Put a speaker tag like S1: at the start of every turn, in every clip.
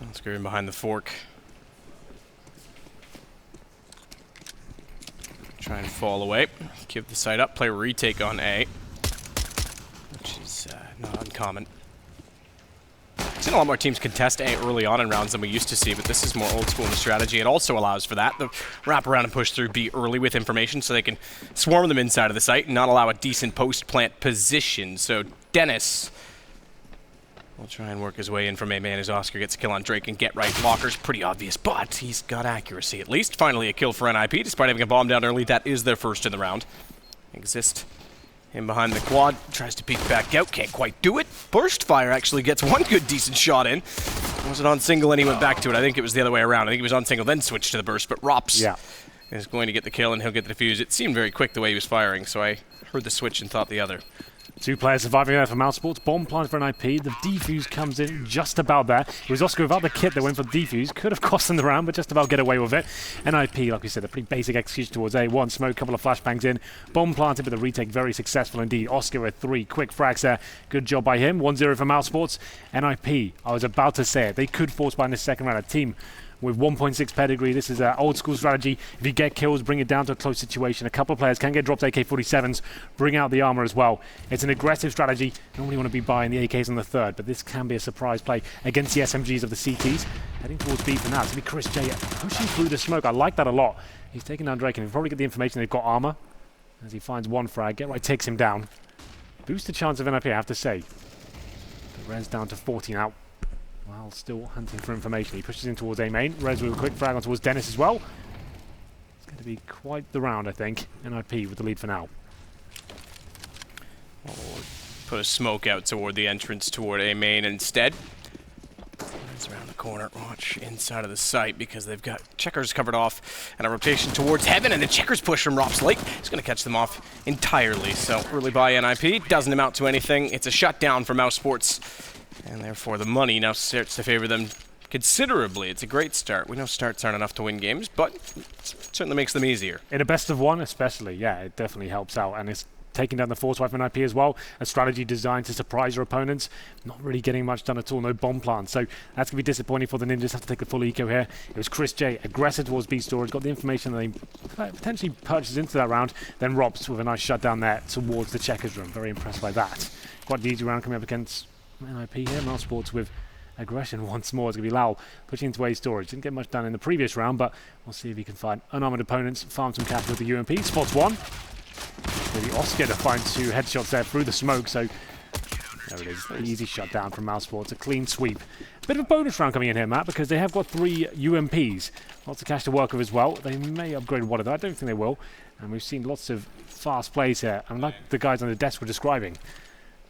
S1: Let's go in behind the fork. Try and fall away. Give the site up. Play a retake on A. Which is not uncommon. I've seen a lot more teams contest A early on in rounds than we used to see, but this is more old school in the strategy. It also allows for that. The wrap around and push through B early with information so they can swarm them inside of the site and not allow a decent post-plant position. So Dennis will try and work his way in from A man as Oscar gets a kill on Drake and get right. Locker's pretty obvious, but he's got accuracy at least. Finally a kill for NIP, despite having a bomb down early. That is their first in the round. Exist. In behind the quad, tries to peek back out, can't quite do it. Burst Fire actually gets one good decent shot in. Was it on single and he went back to it? I think it was the other way around. I think he was on single, then switched to the burst, but Rops is going to get the kill and he'll get the defuse. It seemed very quick the way he was firing, so I heard the switch and thought the other.
S2: Two players surviving there for Mousesports. Bomb plant for NIP. The defuse comes in just about there. It was Oscar without the kit that went for the defuse. Could have cost them the round, but just about get away with it. NIP, like we said, a pretty basic execution towards A. One smoke, couple of flashbangs in. Bomb planted, but the retake very successful indeed. Oscar with 3 quick frags there. Good job by him. 1-0 for Mousesports. NIP, I was about to say it. They could force by in the second round. A team with 1.6 pedigree. This is an old school strategy. If you get kills, bring it down to a close situation. A couple of players can get dropped AK-47s, bring out the armor as well. It's an aggressive strategy. Normally want to be buying the AKs on the third, but this can be a surprise play against the SMGs of the CTs. Heading towards B for now. It's going to be Chris J pushing through the smoke. I like that a lot. He's taking down Drake, and he'll probably get the information they've got armor. As he finds one frag, get right, takes him down. Boosts the chance of NIP, I have to say. The res down to 40 now. While still hunting for information. He pushes in towards A main. Rez with a quick frag on towards Dennis as well. It's going to be quite the round, I think. NIP with the lead for now.
S1: We'll put a smoke out toward the entrance toward A main instead. It's around the corner. Watch inside of the site because they've got checkers covered off and a rotation towards heaven, and the checkers push from Rops Lake. He's going to catch them off entirely. So early by NIP doesn't amount to anything. It's a shutdown for Mousesports. And therefore the money now starts to favor them considerably. It's a great start. We know starts aren't enough to win games, but it certainly makes them easier.
S2: In a best of one especially, yeah, it definitely helps out. And it's taking down the force wipe from NIP as well. A strategy designed to surprise your opponents. Not really getting much done at all, no bomb plant. So that's going to be disappointing for the Ninjas. Have to take the full eco here. It was Chris J, aggressive towards B storage, got the information that they potentially purchased into that round. Then Robs with a nice shutdown there towards the checkers room. Very impressed by that. Quite the easy round coming up against NIP here. Mousesports with aggression once more. It's going to be Lau pushing into A storage. Didn't get much done in the previous round, but we'll see if he can find unarmored opponents, farm some cash with the UMP. Spots one. Maybe Oscar to find 2 headshots there through the smoke, so there it is. The easy shutdown from Mousesports. A clean sweep. Bit of a bonus round coming in here, Matt, because they have got 3 UMPs. Lots of cash to work with as well. They may upgrade one of them. I don't think they will. And we've seen lots of fast plays here. And like the guys on the desk were describing,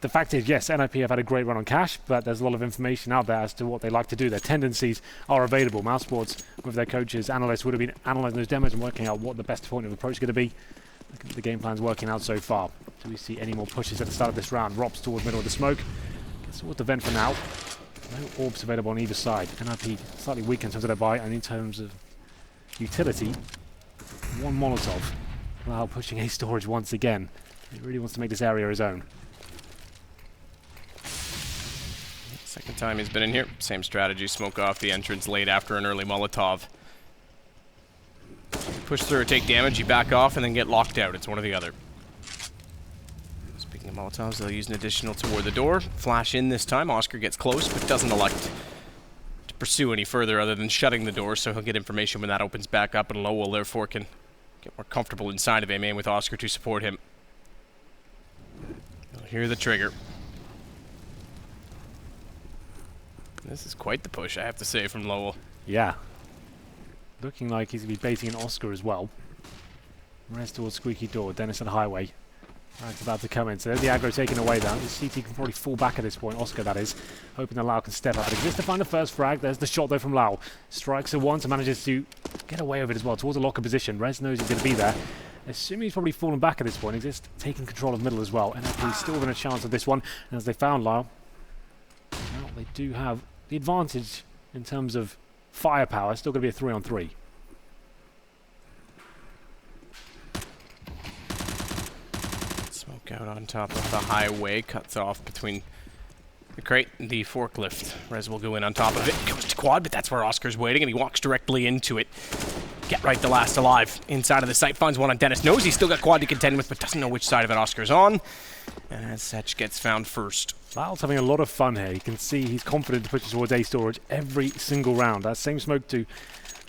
S2: the fact is, yes, NIP have had a great run on cash, but there's a lot of information out there as to what they like to do. Their tendencies are available. Mousesports, with their coaches, analysts, would have been analysing those demos and working out what the best point of approach is going to be. The game plan's working out so far. Do we see any more pushes at the start of this round? Rops towards middle of the smoke. Gets towards the vent for now. No orbs available on either side. NIP slightly weak in terms of their buy, and in terms of utility, one Molotov. Wow, pushing A storage once again. He really wants to make this area his own.
S1: Second time he's been in here. Same strategy. Smoke off the entrance late after an early Molotov. Push through or take damage, you back off and then get locked out. It's one or the other. Speaking of Molotovs, they'll use an additional toward the door. Flash in this time. Oscar gets close, but doesn't elect to pursue any further other than shutting the door, so he'll get information when that opens back up, and Lowell therefore can get more comfortable inside of A main with Oscar to support him. He'll hear the trigger. This is quite the push, I have to say, from Lowell.
S2: Yeah. Looking like he's going to be baiting an Oscar as well. Rest towards squeaky door. Dennis at highway. Frag's about to come in. So there's the aggro taken away now. The CT can probably fall back at this point. Oscar, that is. Hoping that Lau can step up. It exists to find the first frag. There's the shot, though, from Lau. Strikes it once and manages to get away with it as well towards a locker position. Rez knows he's going to be there. Assuming he's probably fallen back at this point. Exist taking control of middle as well. NIP still within a chance of this one. And as they found Lau, well, they do have the advantage in terms of firepower. Still going to be a 3-on-3.
S1: Smoke out on top of the highway. Cuts off between The crate, the forklift. Rez will go in on top of it. Goes to quad, but that's where Oscar's waiting, and he walks directly into it. Get right, the last alive. Inside of the site, finds one on Dennis. Knows he's still got quad to contend with, but doesn't know which side of it Oscar's on. And as such, gets found first.
S2: Val's having a lot of fun here. You can see he's confident to push towards A storage every single round. That same smoke to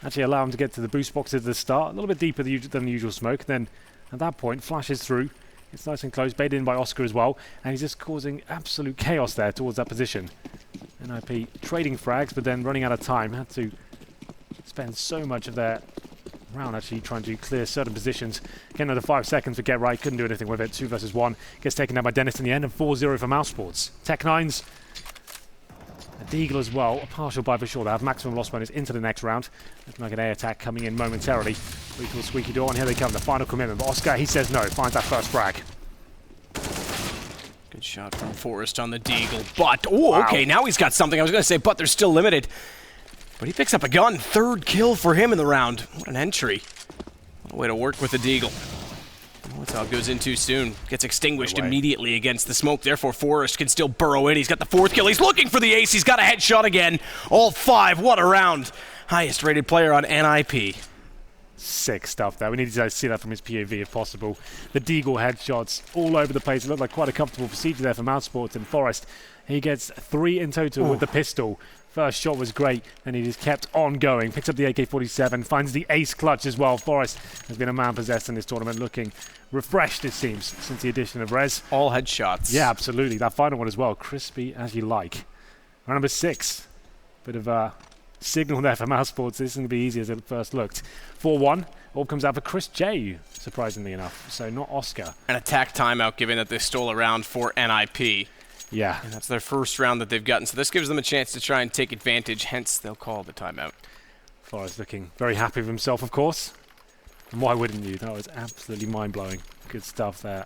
S2: actually allow him to get to the boost box at the start. A little bit deeper than the usual smoke. Then, at that point, flashes through. It's nice and close, baited in by Oscar as well, and he's just causing absolute chaos there towards that position. NIP trading frags, but then running out of time. Had to spend so much of their round actually trying to clear certain positions. Again, another 5 seconds for Get Right, couldn't do anything with it. 2 versus 1. Gets taken down by Dennis in the end, and 4-0 for Mousesports. Tech9s, a Deagle as well, a partial buy for sure. They have maximum loss bonus into the next round. Looking like an A attack coming in momentarily. Lethal squeaky door, and here they come, the final commitment. But Oscar, he says no, finds that first frag.
S1: Good shot from Forrest on the Deagle, but, oh,
S2: wow.
S1: Okay, now he's got something. I was going to say, but they're still limited. But he picks up a gun. 3rd kill for him in the round. What an entry. What a way to work with the Deagle. Molotov goes in too soon. Gets extinguished immediately against the smoke. Therefore, Forrest can still burrow in. He's got the 4th kill. He's looking for the ace. He's got a headshot again. All 5. What a round. Highest rated player on NIP.
S2: Sick stuff there. We need to see that from his POV if possible. The Deagle headshots all over the place. It looked like quite a comfortable procedure there for Mousesports. And Forrest, he gets 3 in total with the pistol. First shot was great, and he just kept on going. Picks up the AK-47, finds the ace clutch as well. Forrest has been a man possessed in this tournament, looking refreshed, it seems, since the addition of Rez.
S1: All headshots.
S2: Yeah, absolutely. That final one as well, crispy as you like. Round number 6. Bit of a signal there for Mousesports. This isn't going to be easy as it first looked. 4-1. All comes out for Chris J, surprisingly enough. So not Oscar.
S1: An attack timeout, given that they stole a round for NIP.
S2: Yeah.
S1: And that's their first round that they've gotten, so this gives them a chance to try and take advantage, hence they'll call the timeout.
S2: Forrest looking very happy with himself, of course. And why wouldn't you? That was absolutely mind-blowing. Good stuff there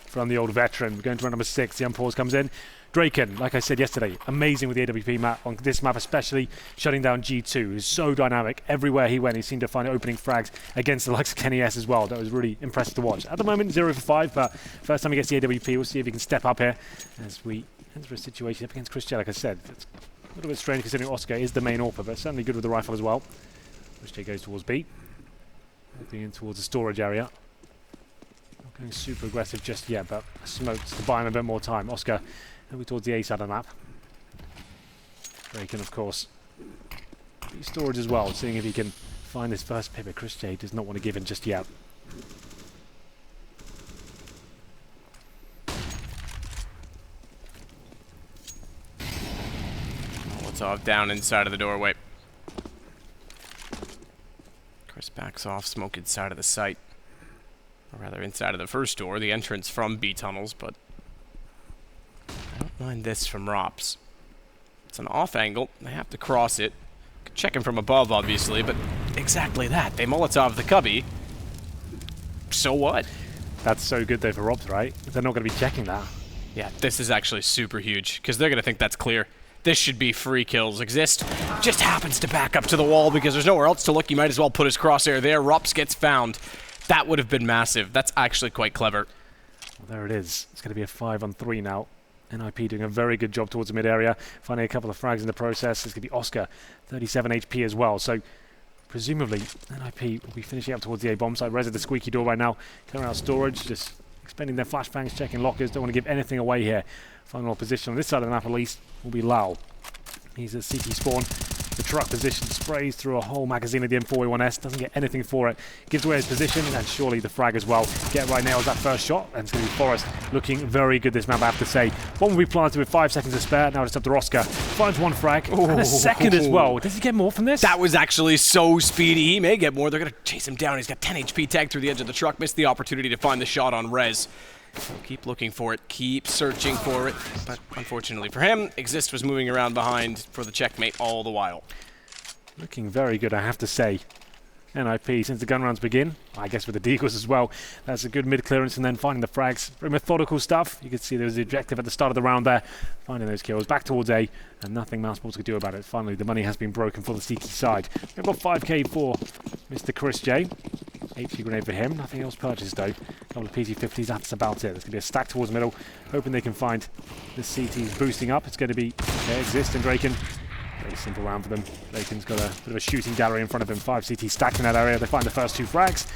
S2: from the old veteran. We're going to round number 6. The unpause comes in. Draken, like I said yesterday, amazing with the AWP map, on this map especially, shutting down G2. He's so dynamic. Everywhere he went, he seemed to find opening frags against the likes of Kenny S as well. That was really impressive to watch. At the moment, 0 for 5, but first time he gets the AWP, we'll see if he can step up here as we enter a situation up against Chris J, like I said. It's a little bit strange considering Oscar is the main AWPer, but certainly good with the rifle as well. Chris J goes towards B. Moving in towards the storage area. Not going super aggressive just yet, but smokes to buy him a bit more time. Oscar moving towards the A side of the map. Draken, of course. Storage as well, seeing if he can find this first pick, but Chris J does not want to give in just yet.
S1: Molotov down inside of the doorway. Chris backs off, smoke inside of the site. Or rather, inside of the first door, the entrance from B tunnels, but I don't mind this from Rops. It's an off angle. They have to cross it. Check him from above, obviously, but exactly that. They Molotov the cubby. So what?
S2: That's so good though for Rops, right? They're not going to be checking that.
S1: Yeah, this is actually super huge, because they're going to think that's clear. This should be free kills. Exist just happens to back up to the wall because there's nowhere else to look. You might as well put his crosshair there. Rops gets found. That would have been massive. That's actually quite clever.
S2: Well, there it is. It's going to be a 5-on-3 now. NIP doing a very good job towards the mid-area, finding a couple of frags in the process. It's going to be Oscar, 37 HP as well. So, presumably, NIP will be finishing up towards the A-bomb site. Rez at the squeaky door right now, clearing out storage, just expending their flashbangs, checking lockers. Don't want to give anything away here. Final position on this side of the map, at least, will be Lau. He's at CT spawn. The truck position sprays through a whole magazine of the M4A1S, doesn't get anything for it, gives away his position, and surely the frag as well. Get right nails that first shot, and it's going to be Forrest looking very good this map, I have to say. One will be planted with 5 seconds to spare, now it's up to Oscar. Finds one frag, and a second as well. Does he get more from this?
S1: That was actually so speedy. He may get more. They're going to chase him down. He's got 10 HP tagged through the edge of the truck, missed the opportunity to find the shot on Rez. So keep looking for it, keep searching for it, but unfortunately for him, Exist was moving around behind for the checkmate all the while.
S2: Looking very good, I have to say. NIP, since the gun rounds begin, I guess with the deagles as well, that's a good mid-clearance and then finding the frags. Very methodical stuff. You can see there was the objective at the start of the round there, finding those kills. Back towards A, and nothing Mousesports could do about it. Finally, the money has been broken for the Seeky side. We've got 5k for Mr. Chris J. HE grenade for him. Nothing else purchased though. A couple of PT-50s, that's about it. There's going to be a stack towards the middle. Hoping they can find the CTs boosting up. It's going to be Exist and Draken. Very simple round for them. Draken's got a bit of a shooting gallery in front of him. 5 CTs stacked in that area. They find the first 2 frags.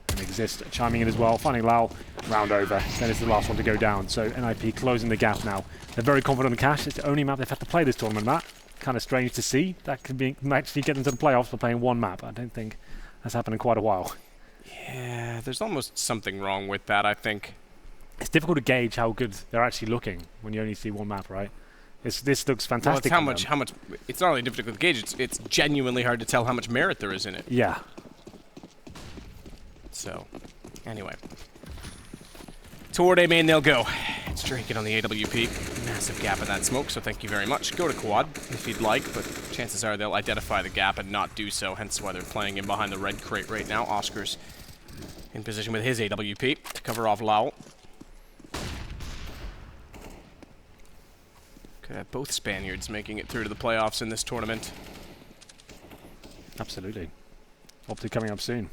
S2: And Exist chiming in as well, finding Lau, round over. Then it's the last one to go down. So NIP closing the gap now. They're very confident on the cash. It's the only map they've had to play this tournament, Matt. Kind of strange to see. That could be actually get them to the playoffs by playing one map. I don't think that's happened in quite a while.
S1: Yeah, there's almost something wrong with that, I think.
S2: It's difficult to gauge how good they're actually looking when you only see one map, right? This looks fantastic.
S1: Well, it's how much. It's not only difficult to gauge. It's genuinely hard to tell how much merit there is in it.
S2: Yeah.
S1: So, anyway. Toward A main they'll go. It's Draken on the AWP. Massive gap in that smoke, so thank you very much. Go to quad if you'd like, but chances are they'll identify the gap and not do so, hence why they're playing in behind the red crate right now. Oscar's in position with his AWP to cover off Lau. Could have both Spaniards making it through to the playoffs in this tournament.
S2: Absolutely. Optic coming up soon.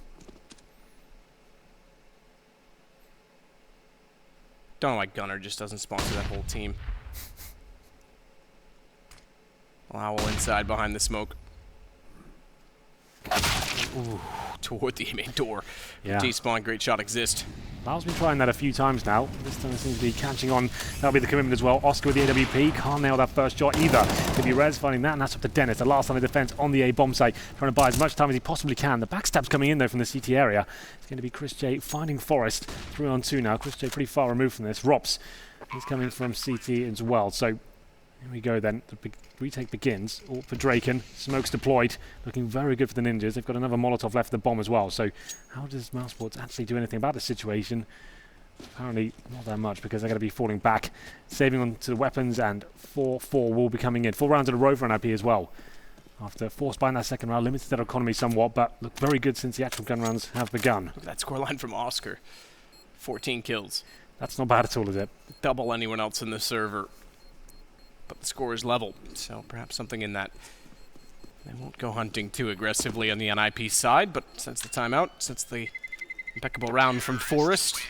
S1: Don't know why Gunner just doesn't sponsor that whole team. Lau inside behind the smoke. Ooh, toward the main door.
S2: Yeah.
S1: Despawn, great shot Exist.
S2: Lau's been trying that a few times now. This time it seems to be catching on. That'll be the commitment as well. Oscar with the AWP. Can't nail that first shot either. Could be Rez finding that, and that's up to Dennis. The last line of defense on the A bomb site. Trying to buy as much time as he possibly can. The backstab's coming in though from the CT area. It's going to be Chris J finding Forest. 3 on 2 now. Chris J pretty far removed from this. Rops. He's coming from CT as well. So here we go then. The retake begins. All for Draken. Smoke's deployed. Looking very good for the Ninjas. They've got another Molotov left for the bomb as well. So how does Mousesports actually do anything about the situation? Apparently not that much, because they're going to be falling back. Saving on to the weapons, and 4-4 will be coming in. 4 rounds in a row for NIP as well. After force buying that second round, limited their economy somewhat, but look very good since the actual gun rounds have begun.
S1: Look at that scoreline from Oscar. 14 kills.
S2: That's not bad at all, is it?
S1: Double anyone else in the server. But the score is level, so perhaps something in that. They won't go hunting too aggressively on the NIP side, but since the timeout, since the impeccable round from Forest,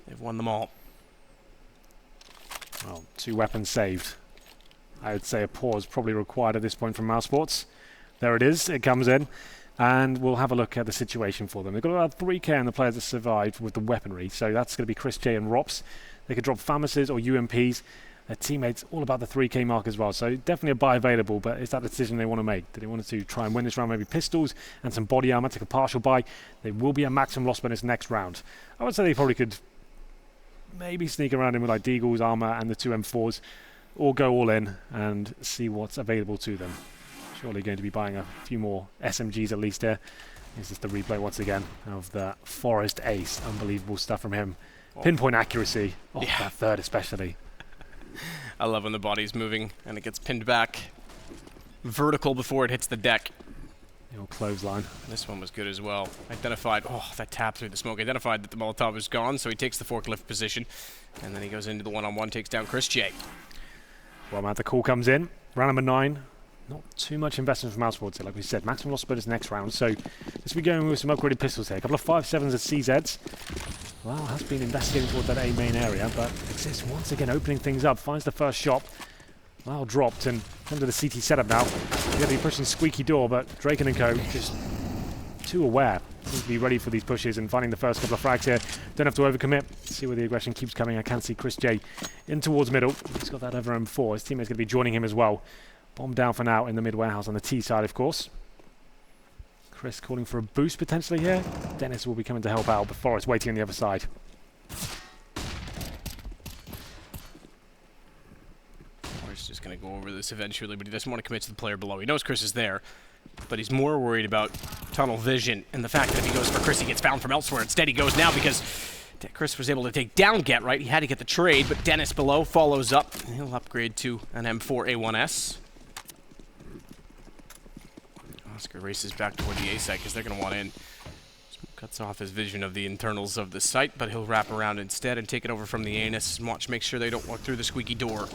S1: they've won them all.
S2: Well, 2 weapons saved. I would say a pause probably required at this point from Mousesports. There it is, it comes in. And we'll have a look at the situation for them. They've got about 3k on the players that survived with the weaponry, so that's going to be Chris J and Rops. They could drop Famuses or UMPs. Their teammates all about the 3k mark as well, so definitely a buy available, but is that the decision they want to make? Do they want to try and win this round, maybe pistols and some body armor, take a partial buy? They will be a maximum loss bonus next round. I would say they probably could maybe sneak around in with like Deagle's armor and the 2 M4s, or go all in and see what's available to them. Surely going to be buying a few more SMGs at least here. This is the replay once again of the Forest Ace. Unbelievable stuff from him. Oh. Pinpoint accuracy. Oh, yeah. That third especially.
S1: I love when the body's moving and it gets pinned back vertical before it hits the deck.
S2: The old clothesline.
S1: This one was good as well. Identified, that tap through the smoke. Identified that the Molotov was gone, so he takes the forklift position. And then he goes into the one-on-one, takes down Chris J.
S2: Well, Matt, the call comes in. Round number 9. Not too much investment from Mousesports here, like we said. Maximum loss bonus next round. So let's be going with some upgraded pistols here. A couple of 5.7s at CZs. Well, has been investigating toward that A main area, but Exist once again opening things up. Finds the first shot. Well dropped and come to the CT setup now. He's going to be pushing squeaky door, but Draken and co. just too aware. Seems to be ready for these pushes and finding the first couple of frags here. Don't have to overcommit. See where the aggression keeps coming. I can see Chris J in towards middle. He's got that over M4. His teammate's going to be joining him as well. Bomb down for now in the mid-warehouse on the T side, of course. Chris calling for a boost potentially here. Dennis will be coming to help out, but Forrest waiting on the other side.
S1: Forrest is going to go over this eventually, but he doesn't want to commit to the player below. He knows Chris is there, but he's more worried about tunnel vision and the fact that if he goes for Chris, he gets found from elsewhere. Instead, he goes now because Chris was able to take down Get, right? He had to get the trade, but Dennis below follows up. He'll upgrade to an M4A1S. Oscar races back toward the A site because they're going to want in. Cuts off his vision of the internals of the site, but he'll wrap around instead and take it over from the anus and watch, make sure they don't walk through the squeaky door.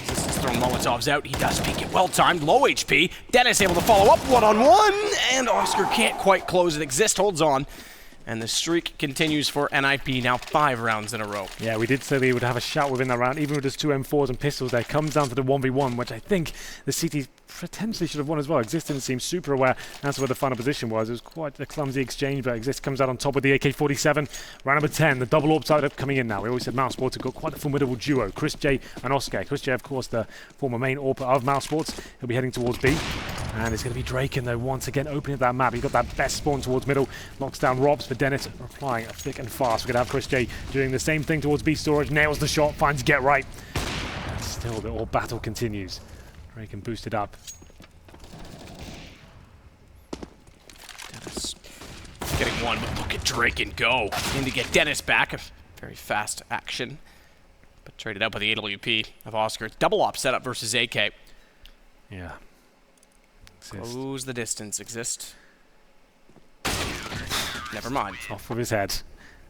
S1: This is throwing Molotovs out. He does peek it. Well timed. Low HP. Dennis able to follow up one-on-one. And Oscar can't quite close it. Exist holds on. And the streak continues for NIP, now 5 rounds in a row.
S2: Yeah, we did say they would have a shout within that round, even with just 2 M4s and pistols there. Comes down to the 1v1, which I think the CT potentially should have won as well. Exist didn't seem super aware as to where the final position was. It was quite a clumsy exchange, but Exist comes out on top with the AK-47. Round number 10, the double orb side up coming in now. We always said Mousesports have got quite a formidable duo, Chris J and Oscar. Chris J, of course, the former main orb of Mousesports. He'll be heading towards B. And it's going to be Draken, though, once again opening up that map. He's got that best spawn towards middle, knocks down Robs, but Dennis replying thick and fast. We're going to have Chris J doing the same thing towards B storage, nails the shot, finds Get Right. And still, the all battle continues. Draken boosted up.
S1: Dennis getting one, but look at Draken go. In to get Dennis back. A very fast action, but traded out by the AWP of Oscar. Double op setup versus AK.
S2: Yeah.
S1: Close the distance. Exist. Never mind.
S2: Off with his head.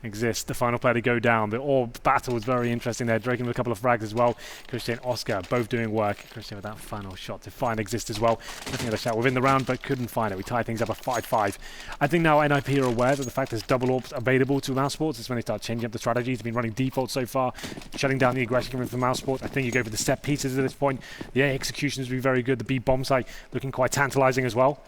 S2: Exist, the final player to go down. The orb battle was very interesting there. Draken with a couple of frags as well. Christian and Oscar both doing work. Christian with that final shot to find Exist as well. Looking at a shot within the round, but couldn't find it. We tied things up at 5-5. I think now NIP are aware that the fact there's double orbs available to Mousesports is when they start changing up the strategies. They've been running default so far, shutting down the aggression coming from Mousesports. I think you go for the set pieces at this point. The A executions will be very good. The B bomb site looking quite tantalizing as well.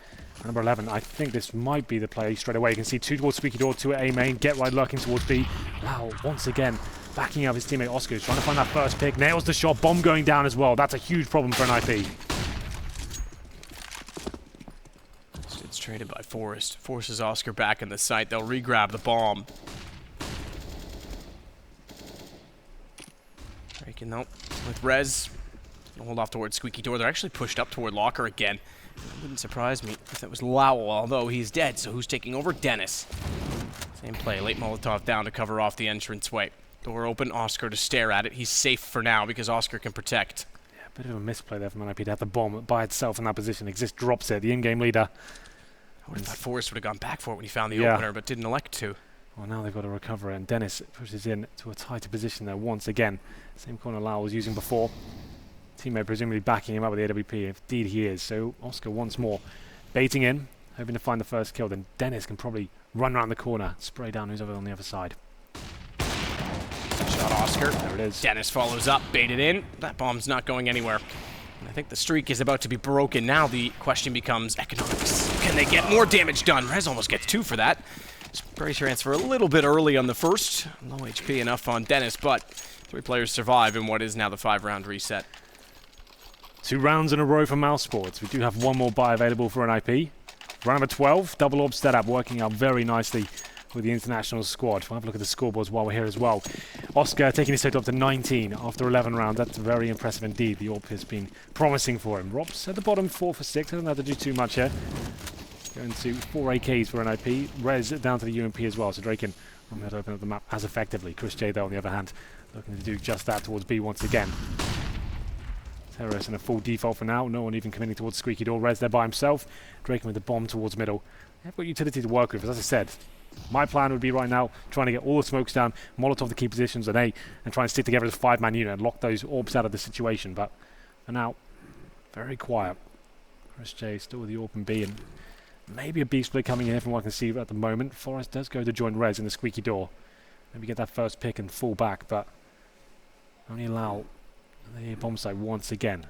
S2: Number 11, I think this might be the play straight away. You can see 2 towards Squeaky Door, 2 at A main. Get Right lurking towards B. Wow, once again, backing up his teammate Oscar. He's trying to find that first pick. Nails the shot. Bomb going down as well. That's a huge problem for an IP.
S1: It's traded by Forrest. Forces Oscar back in the site. They'll re-grab the bomb. Breaking though with Rez. Hold off towards Squeaky Door. They're actually pushed up toward Locker again. It wouldn't surprise me if that was Lowell, although he's dead, so who's taking over? Dennis. Same play, late Molotov down to cover off the entranceway. Door open, Oscar to stare at it. He's safe for now because Oscar can protect.
S2: Yeah, a bit of a misplay there from NIP to have the bomb by itself in that position. Exist drops it, the in-game leader.
S1: I would have thought Forrest would have gone back for it when he found the opener, but didn't elect to.
S2: Well, now they've got to recover it, and Dennis pushes in to a tighter position there once again. Same corner Lowell was using before. Teammate presumably backing him up with the AWP, if indeed he is. So Oscar once more baiting in, hoping to find the first kill. Then Dennis can probably run around the corner, spray down who's over on the other side.
S1: Shot Oscar.
S2: There it is.
S1: Dennis follows up, baited in. That bomb's not going anywhere. And I think the streak is about to be broken. Now the question becomes economics. Can they get more damage done? Rez almost gets 2 for that. Spray transfer a little bit early on the first. Low HP enough on Dennis, but 3 players survive in what is now the 5-round reset.
S2: 2 rounds in a row for Mousesports. We do have 1 more buy available for an IP. Round number 12, double orb setup, working out very nicely with the international squad. We'll have a look at the scoreboards while we're here as well. Oscar taking his total up to 19 after 11 rounds. That's very impressive indeed. The orb has been promising for him. Rob's at the bottom, 4 for 6. I don't have to do too much here. Going to 4 AKs for an IP. Rez down to the UMP as well, so Draken won't be able to open up the map as effectively. Chris J, though, on the other hand, looking to do just that towards B once again. Terrorist in a full default for now. No one even committing towards Squeaky Door. Rez there by himself. Draken with the bomb towards middle. They've got utility to work with. As I said, my plan would be right now trying to get all the smokes down, Molotov the key positions on A, and try and stick together as a 5-man unit and lock those orbs out of the situation. But for now, very quiet. Chris J still with the orb and B, and maybe a B split coming in from what I can see at the moment. Forrest does go to join Rez in the Squeaky Door. Maybe get that first pick and fall back, but only allow the bomb site once again.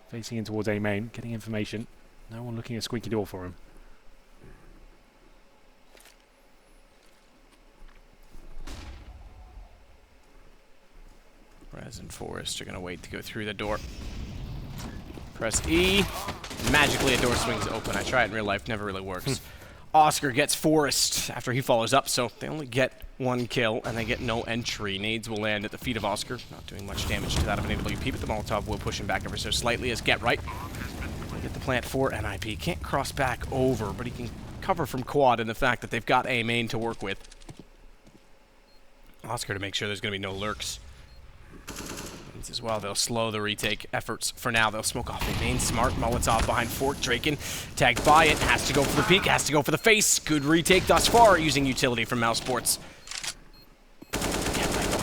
S2: Facing in towards A main, getting information. No one looking at Squeaky Door for him.
S1: Rez and Forrest are going to wait to go through the door. Press E. Magically a door swings open. I try it in real life, never really works. Oscar gets Forrest after he follows up, so they only get 1 kill and they get no entry. Nades will land at the feet of Oscar, not doing much damage to that of an AWP, but the Molotov will push him back ever so slightly as Get Right. Get the plant for NIP. Can't cross back over, but he can cover from quad in the fact that they've got A main to work with. Oscar to make sure there's going to be no lurks. As well, they'll slow the retake efforts for now. They'll smoke off A main. Smart Molotov behind Fort. Draken tagged by it. Has to go for the peek. Has to go for the face. Good retake thus far using utility from Mousesports.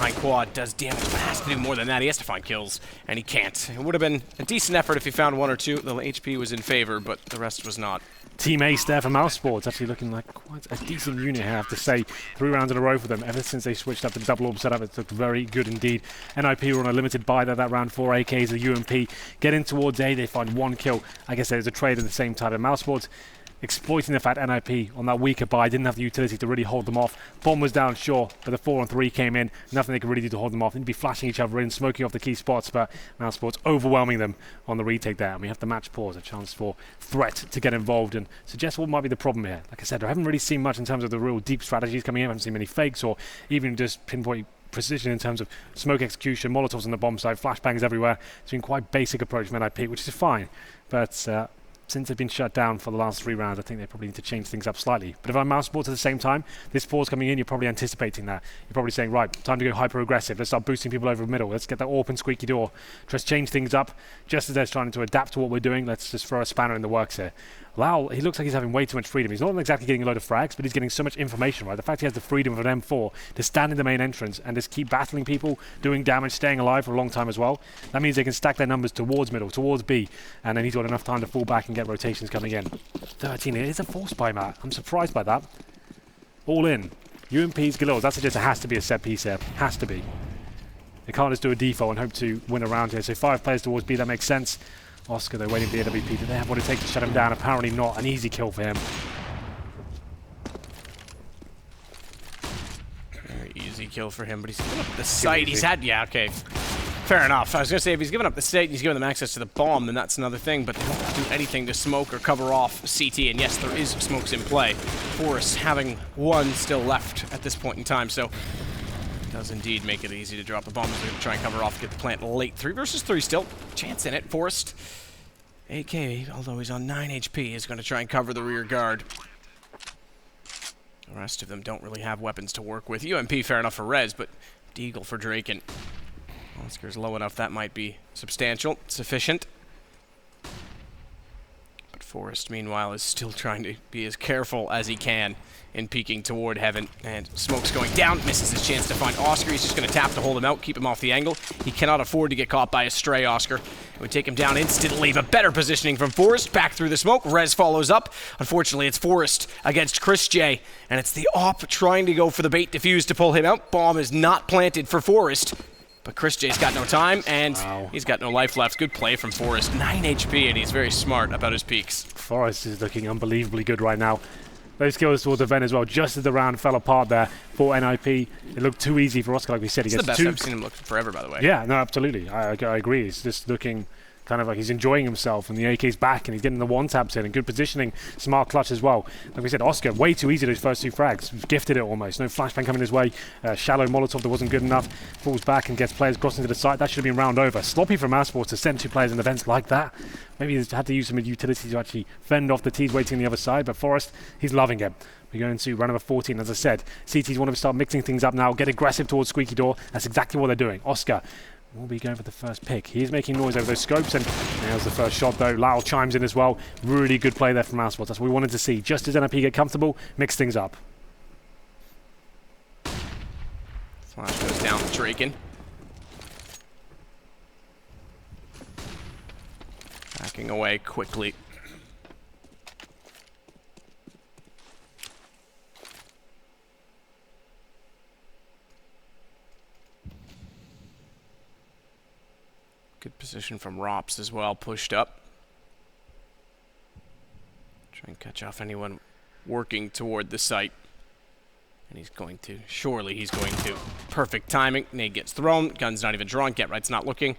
S1: behind quad, does damage, but has to do more than that. He has to find kills, and he can't. It would have been a decent effort if he found one or two. The HP was in favor, but the rest was not.
S2: Team ace there for Mousesports, actually looking like quite a decent unit here, I have to say. 3 rounds in a row for them. Ever since they switched up to the double orb setup, it's looked very good indeed. NIP were on a limited buy there that round. 4 AKs, the UMP getting towards A. They find 1 kill. I guess there's a trade at the same time. And Mousesports exploiting the fact NIP on that weaker buy didn't have the utility to really hold them off. Bomb was down, sure, but the 4-on-3 came in. Nothing they could really do to hold them off. They'd be flashing each other in, smoking off the key spots, but Mousesports overwhelming them on the retake there. And we have the match pause, a chance for Threat to get involved and suggest what might be the problem here. Like I said, I haven't really seen much in terms of the real deep strategies coming in. I haven't seen many fakes or even just pinpoint precision in terms of smoke execution, Molotovs on the bomb side, flashbangs everywhere. It's been quite basic approach from NIP, which is fine. But since they've been shut down for the last 3 rounds, I think they probably need to change things up slightly. But if I'm Mousesports at the same time, this pause coming in, you're probably anticipating that. You're probably saying, right, time to go hyper-aggressive. Let's start boosting people over the middle. Let's get that open squeaky door. Just change things up. Just as they're trying to adapt to what we're doing, let's just throw a spanner in the works here. Lau, he looks like he's having way too much freedom. He's not exactly getting a load of frags, but he's getting so much information, right? The fact he has the freedom of an M4 to stand in the main entrance and just keep battling people, doing damage, staying alive for a long time as well. That means they can stack their numbers towards middle, towards B, and then he's got enough time to fall back and get rotations coming in. 13, it is a force buy, Matt. I'm surprised by that. All in. UMPs galore. That suggests it has to be a set piece here. Has to be. They can't just do a default and hope to win around here. So 5 players towards B, that makes sense. Oscar, they're waiting for the AWP. Do they have what it takes to shut him down? Apparently not. An easy kill for him.
S1: Very easy kill for him, but he's given up the site. He's had, yeah, okay. Fair enough. I was going to say, if he's given up the site and he's given them access to the bomb, then that's another thing, but they don't do anything to smoke or cover off CT, and yes, there is smokes in play. Forrest having 1 still left at this point in time, so it does indeed make it easy to drop the bomb. They're going to try and cover off, get the plant late. 3 versus 3 still. Chance in it. Forrest, AK, although he's on 9 HP, is going to try and cover the rear guard. The rest of them don't really have weapons to work with. UMP, fair enough for Rez, but Deagle for Draken. Oscar's low enough, that might be substantial, sufficient. But Forrest, meanwhile, is still trying to be as careful as he can in peeking toward heaven. And smoke's going down, misses his chance to find Oscar. He's just going to tap to hold him out, keep him off the angle. He cannot afford to get caught by a stray Oscar. It would take him down instantly, but better positioning from Forrest. Back through the smoke, Rez follows up. Unfortunately, it's Forrest against Chris J, and it's the Op trying to go for the bait defuse to pull him out. Bomb is not planted for Forrest. But Chris J's got no time, and he's got no life left. Good play from Forrest. 9 HP, and he's very smart about his peaks.
S2: Forrest is looking unbelievably good right now. Those kills towards the vent as well, just as the round fell apart there for NIP. It looked too easy for Oscar, like we said.
S1: It's the best I've seen him look forever, by the way.
S2: Yeah, no, absolutely. I agree. He's just looking kind of like he's enjoying himself, and the AK's back, and he's getting the one-taps in, and good positioning, smart clutch as well. Like we said, Oscar, way too easy those first 2 frags. He's gifted it almost. No flashbang coming his way. Shallow Molotov that wasn't good enough. Falls back and gets players crossing to the side. That should have been round over. Sloppy from Mousesports to send 2 players in the vents like that. Maybe he's had to use some utility to actually fend off the T's waiting on the other side, but Forrest, he's loving it. We're going to round number 14, as I said. CT's want to start mixing things up now, get aggressive towards Squeaky Door. That's exactly what they're doing. Oscar will be going for the first pick. He's making noise over those scopes, and there's the first shot though. Lau chimes in as well. Really good play there from Mousesports. That's what we wanted to see. Just as NIP get comfortable, mix things up.
S1: Flash goes down to Draken. Backing away quickly. Good position from Rops as well, pushed up. Try and catch off anyone working toward the site. And he's going to, surely he's going to. Perfect timing, nade gets thrown, gun's not even drawn, Get Right's not looking.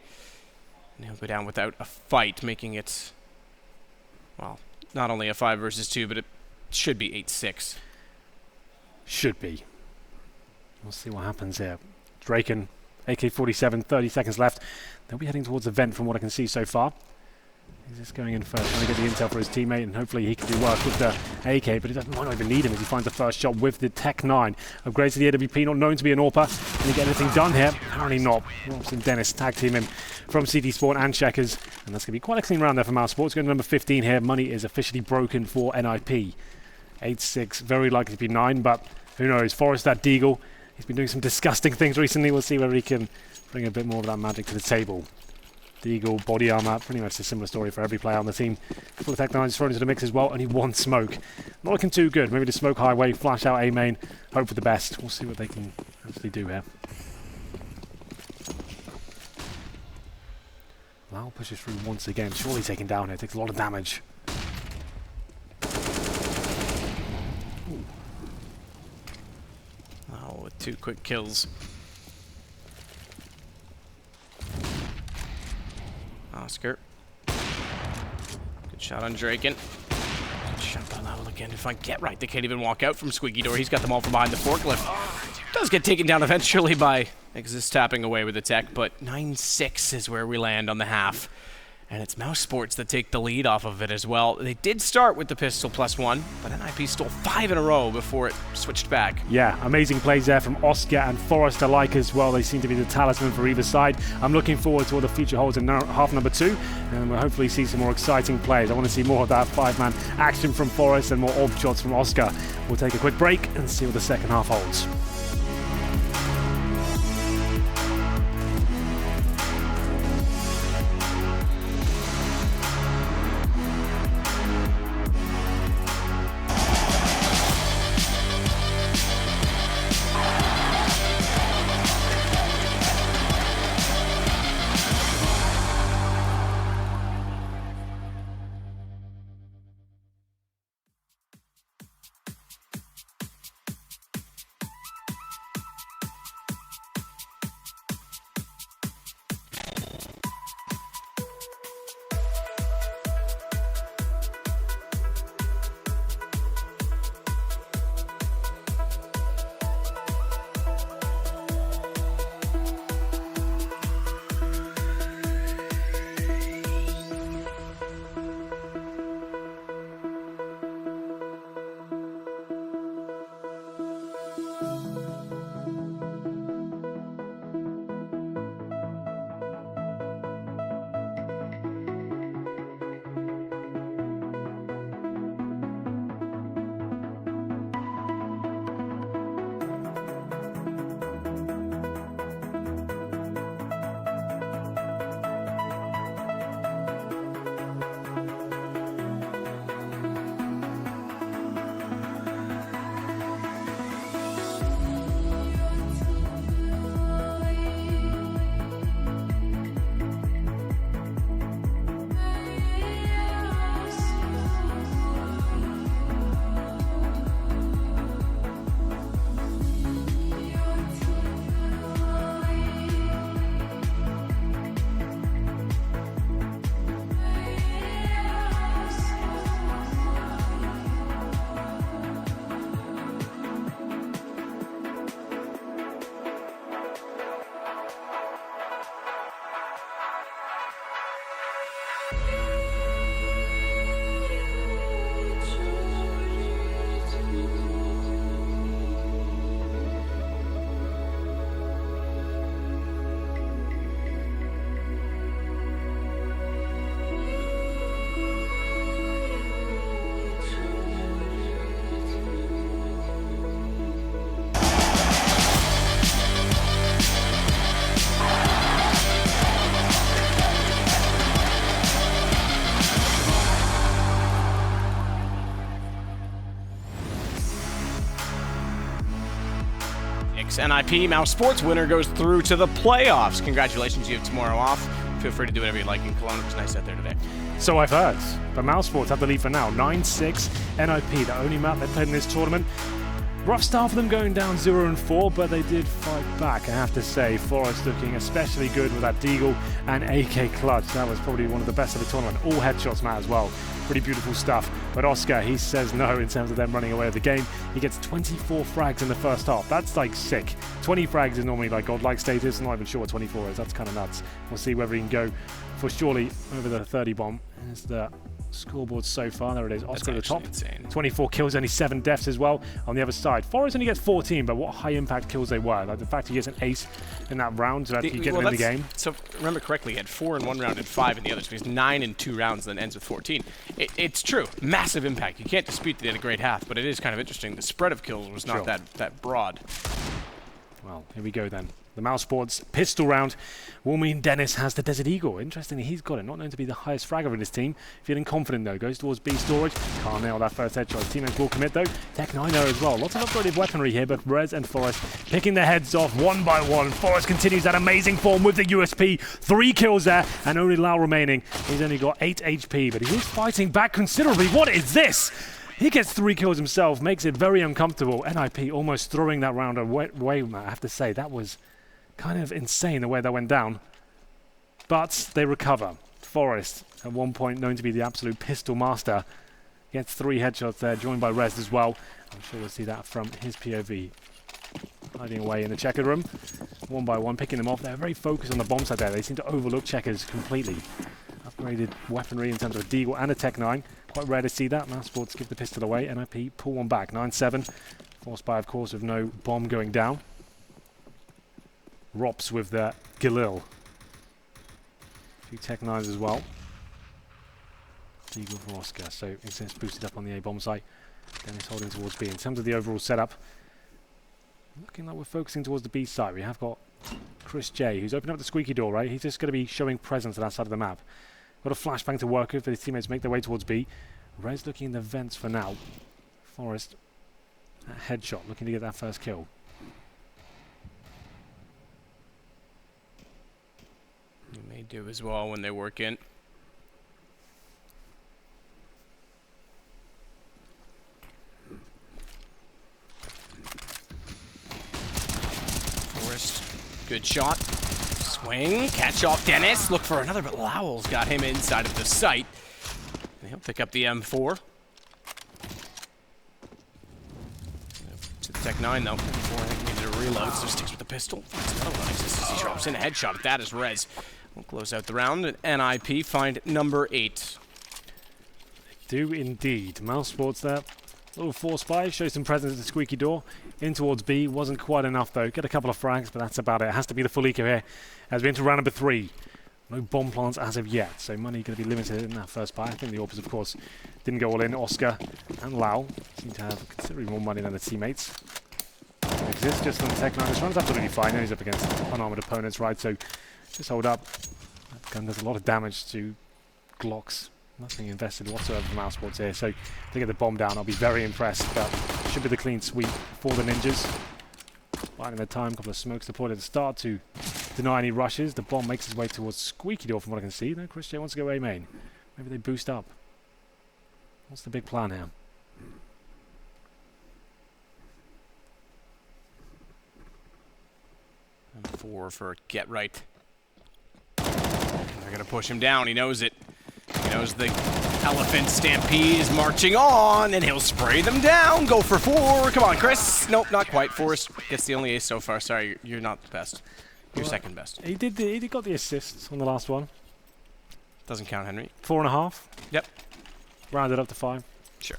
S1: And he'll go down without a fight, making it, well, not only a 5 versus 2, but it should be 8-6.
S2: Should be. We'll see what happens here. Draken, AK-47, 30 seconds left. They'll be heading towards the vent from what I can see so far. He's just going in first, trying to get the intel for his teammate, and hopefully he can do work with the AK, but he might not even need him as he finds the first shot with the Tech 9. Upgrades to the AWP, not known to be an AWPer. Can he get anything done here? Apparently not. Ross and Dennis tag team him from CT Sport and Checkers, and that's going to be quite a clean round there for Mousesports. Going to number 15 here. Money is officially broken for NIP. 8-6, very likely to be 9, but who knows. Forrest, that Deagle. He's been doing some disgusting things recently. We'll see whether he can bring a bit more of that magic to the table. Deagle, body armor, pretty much a similar story for every player on the team. A couple of Tech 9s thrown into the mix as well. Only one smoke. Not looking too good. Maybe the smoke highway, flash out A main, hope for the best. We'll see what they can actually do here. Lau pushes through once again. Surely taken down here. Takes a lot of damage.
S1: Oh, with 2 quick kills. Oscar. Good shot on Draken. Good shot by Level again. If I get right, they can't even walk out from Squeaky Door. He's got them all from behind the forklift. Does get taken down eventually by Exist tapping away with the tech, but 9-6 is where we land on the half. And it's Mousesports that take the lead off of it as well. They did start with the pistol +1, but NIP stole 5 in a row before it switched back.
S2: Yeah, amazing plays there from Oscar and Forrest alike as well. They seem to be the talisman for either side. I'm looking forward to what the future holds in half number 2, and we'll hopefully see some more exciting plays. I want to see more of that 5-man action from Forrest and more orb shots from Oscar. We'll take a quick break and see what the second half holds.
S1: NIP Mousesports winner goes through to the playoffs. Congratulations, you have tomorrow off. Feel free to do whatever you like in Cologne. It was nice out there today.
S2: So I've heard, but Mousesports have the lead for now. 9-6, NIP, the only map they played in this tournament. Rough start for them going down 0-4, but they did fight back, I have to say. Forrest looking especially good with that Deagle and AK clutch. That was probably one of the best of the tournament. All headshots, Matt, as well. Pretty beautiful stuff. But Oscar, he says no in terms of them running away with the game. He gets 24 frags in the first half. That's like sick. 20 frags is normally like godlike status. I'm not even sure what 24 is. That's kind of nuts. We'll see whether he can go for surely over the 30 bomb. Here's the scoreboard so far. There it is. Oscar at the top.
S1: Insane.
S2: 24 kills, only 7 deaths as well. On the other side, Forrest only gets 14, but what high impact kills they were. Like the fact he gets an ace in that round to actually get him in the game.
S1: So remember correctly, he had 4 in one round and 5 in the other. So he's 9 in 2 rounds and then ends with 14. It's true. Massive impact. You can't dispute that he had a great half, but it is kind of interesting. The spread of kills was not that broad.
S2: Well, here we go then. The Mousesports pistol round will mean Dennis has the Desert Eagle. Interestingly, he's got it. Not known to be the highest fragger in his team. Feeling confident though. Goes towards B storage. Can't nail that first headshot. His teammates will commit though. Tech9 there as well. Lots of upgraded weaponry here, but Rez and Forest picking their heads off one by one. Forest continues that amazing form with the USP. 3 kills there, and only Lau remaining. He's only got 8 HP, but he is fighting back considerably. What is this? He gets 3 kills himself, makes it very uncomfortable. NIP almost throwing that round away, I have to say. That was kind of insane the way that went down. But they recover. Forest, at one point known to be the absolute pistol master, gets 3 headshots there, joined by Rez as well. I'm sure we'll see that from his POV. Hiding away in the checkered room. One by one, picking them off. They're very focused on the bomb site there. They seem to overlook checkers completely. Upgraded weaponry in terms of a Deagle and a Tech9. Quite rare to see that. Mousesports give the pistol away. NIP pull one back. 9-7. Forced by, of course, with no bomb going down. Rops with the Galil. A few Tech9s as well. Deagle for Oscar. So Exist boosted up on the A bomb site. Dennis holding towards B. In terms of the overall setup, looking like we're focusing towards the B side. We have got Chris J, who's opened up the squeaky door, right? He's just going to be showing presence on that side of the map. Got a flashbang to work with, but his teammates make their way towards B. Rez looking in the vents for now. Forest, that headshot, looking to get that first kill.
S1: You may do as well when they work in. Forest, good shot. Swing, catch off Dennis, look for another, but Lowell's got him inside of the site. And he'll pick up the M4. To the Tech9 though, before I think he needed a reload, so sticks with the pistol. Finds another one, Exists as he drops in a headshot at that as Rez. We'll close out the round, and NIP find number 8.
S2: Do indeed. Mousesports there. Little force buy, shows some presence at the squeaky door. In towards B, wasn't quite enough though. Get a couple of frags, but that's about it. It has to be the full eco here as we enter round number 3. No bomb plants as of yet, so money going to be limited in that first buy. I think the Orpers, of course, didn't go all in. Oscar and Lau seem to have considerably more money than their teammates. Exists just on the Tech9. This run's absolutely fine. He's up against unarmored opponents, right? So just hold up. That gun does a lot of damage to Glocks. Nothing invested whatsoever from Mousesports here, so if they get the bomb down, I'll be very impressed. But should be the clean sweep for the Ninjas. Biding their time, a couple of smokes deployed at the start to deny any rushes. The bomb makes its way towards squeaky door from what I can see. No, Chris J wants to go A main. Maybe they boost up. What's the big plan here?
S1: And 4 for Get Right. They're going to push him down, he knows it. He knows the elephant stampede is marching on, and he'll spray them down. Go for 4. Come on, Chris. Nope, not quite. Forrest gets the only ace so far. Sorry, you're not the best. You're second best.
S2: He got the assist on the last one.
S1: Doesn't count, Henry.
S2: 4.5.
S1: Yep.
S2: Rounded up to 5.
S1: Sure.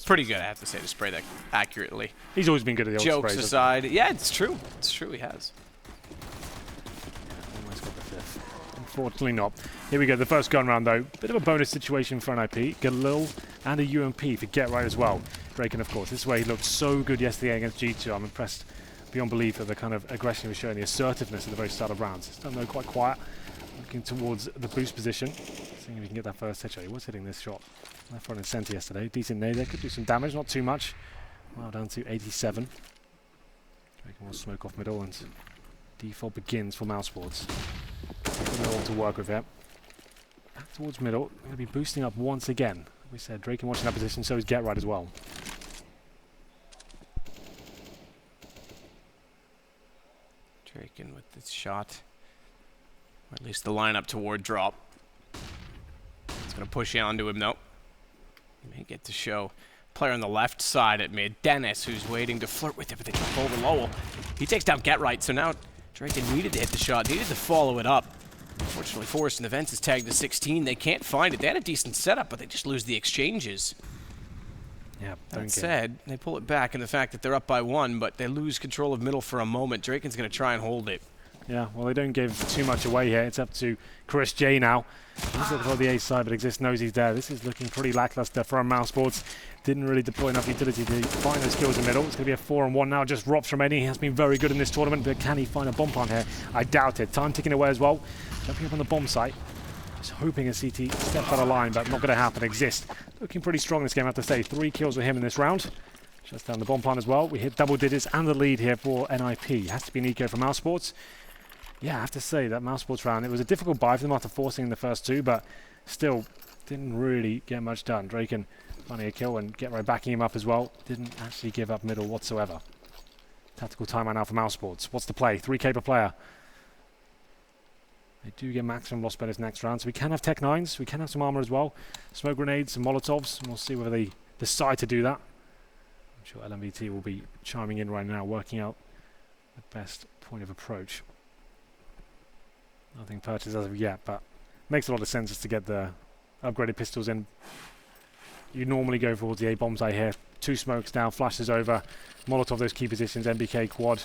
S1: Pretty good, I have to say, to spray that accurately.
S2: He's always been good at the old
S1: Jokes
S2: sprays.
S1: aside, yeah, it's true. It's true, he has.
S2: Almost got the 5th. Unfortunately not. Here we go, the first gun round though. Bit of a bonus situation for NIP. Galil and a UMP for Get Right as well. Draken, of course. This is where he looked so good yesterday against G2. I'm impressed beyond belief at the kind of aggression he was showing, the assertiveness at the very start of rounds. It's done though quite quiet. Looking towards the boost position. Seeing if he can get that first headshot. He was hitting this shot left front and centre yesterday. Decent nade there. Could do some damage, not too much. Well, down to 87. Draken will smoke off middle and default begins for Mousesports. Middle to work with here. Back towards middle. Going to be boosting up once again. Like we said, Draken watching that position, so is Get Right as well.
S1: Draken with this shot. Or at least the lineup toward drop. It's going to push onto him, though. He may get to show. Player on the left side at mid. Dennis, who's waiting to flirt with it, but they jump over Lowell. He takes down Get Right, so now Draken needed to hit the shot, needed to follow it up. Unfortunately, Forrest in the vents is tagged to 16. They can't find it. They had a decent setup, but they just lose the exchanges.
S2: Yeah,
S1: that said, they pull it back in the fact that they're up by 1, but they lose control of middle for a moment. Draken's going to try and hold it.
S2: Yeah, well, they don't give too much away here. It's up to Chris J now. He's looking for the A side, but Exist knows he's there. This is looking pretty lackluster from Mousesports. Didn't really deploy enough utility to find those kills in the middle. It's going to be a 4-on-1 now. Just Rops remaining. He has been very good in this tournament, but can he find a bomb plant here? I doubt it. Time ticking away as well. Jumping up on the bomb site. Just hoping a CT steps out of line, but not going to happen. Exist looking pretty strong in this game, I have to say. 3 kills with him in this round. Shuts down the bomb plant as well. We hit double digits and the lead here for NIP. Has to be an eco from Mousesports. Yeah, I have to say that Mousesports round, it was a difficult buy for them after forcing the first 2, but still didn't really get much done. Draken finding a kill and get right backing him up as well. Didn't actually give up middle whatsoever. Tactical timeout now for Mousesports. What's the play? 3k per player. They do get maximum loss bonus next round, so we can have Tech 9s. We can have some armor as well. Smoke grenades, some Molotovs, and we'll see whether they decide to do that. I'm sure LMVT will be chiming in right now, working out the best point of approach. Nothing purchased as of yet, but makes a lot of sense just to get the upgraded pistols in. You normally go towards the A bombs I hear. 2 smokes down, flashes over, Molotov those key positions, MBK quad,